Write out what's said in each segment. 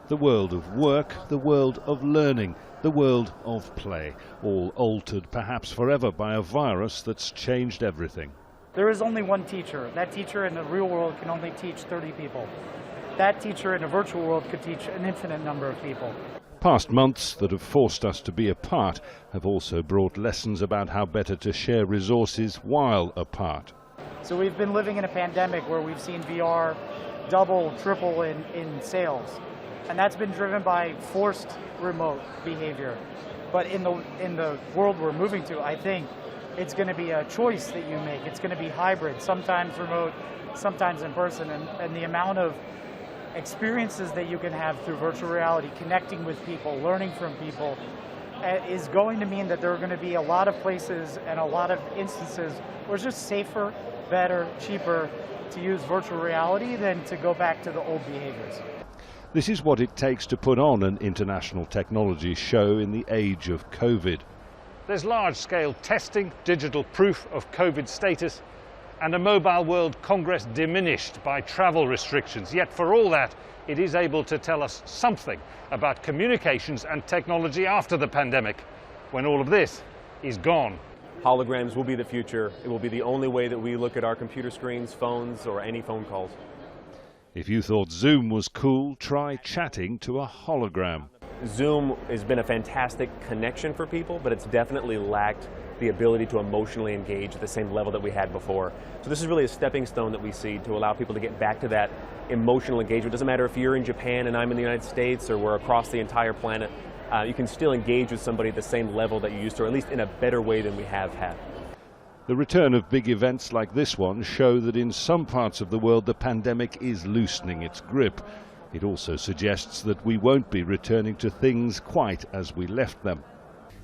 The world of work, the world of learning, the world of play, all altered perhaps forever by a virus that's changed everything. There is only one teacher. That teacher in the real world can only teach 30 people. That teacher in a virtual world could teach an infinite number of people. Past months that have forced us to be apart have also brought lessons about how better to share resources while apart. So we've been living in a pandemic where we've seen VR double, triple in sales. And that's been driven by forced remote behavior. But in the world we're moving to, I think it's going to be a choice that you make. It's going to be hybrid, sometimes remote, sometimes in person. And the amount of experiences that you can have through virtual reality, connecting with people, learning from people, is going to mean that there are going to be a lot of places and a lot of instances where it's just safer, better, cheaper to use virtual reality than to go back to the old behaviors. This is what it takes to put on an international technology show in the age of COVID. There's large-scale testing, digital proof of COVID status, and a Mobile World Congress diminished by travel restrictions. Yet for all that, it is able to tell us something about communications and technology after the pandemic, when all of this is gone. Holograms will be the future. It will be the only way that we look at our computer screens, phones, or any phone calls. If you thought Zoom was cool, try chatting to a hologram. Zoom has been a fantastic connection for people, but it's definitely lacked the ability to emotionally engage at the same level that we had before. So this is really a stepping stone that we see to allow people to get back to that emotional engagement. It doesn't matter if you're in Japan and I'm in the United States, or we're across the entire planet. You can still engage with somebody at the same level that you used to, or at least in a better way than we have had. The return of big events like this one show that in some parts of the world the pandemic is loosening its grip. It also suggests that we won't be returning to things quite as we left them.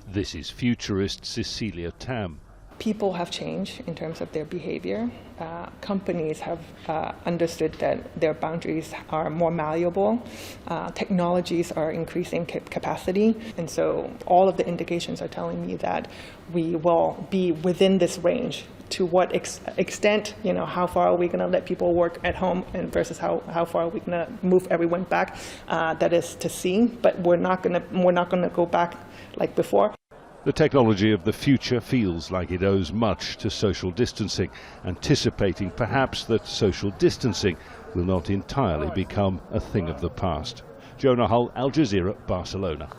This is futurist CECILIA Tam. People have changed in terms of their behavior. Companies have understood that their boundaries are more malleable. Technologies are increasing capacity. And so all of the indications are telling me that we will be within this range. To what extent, how far are we going to let people work at home and versus how far are we going to move everyone back? That is to see, but we're not going to go back like before. The technology of the future feels like it owes much to social distancing, anticipating perhaps that social distancing will not entirely become a thing of the past. Jonah, Al Jazeera, Barcelona.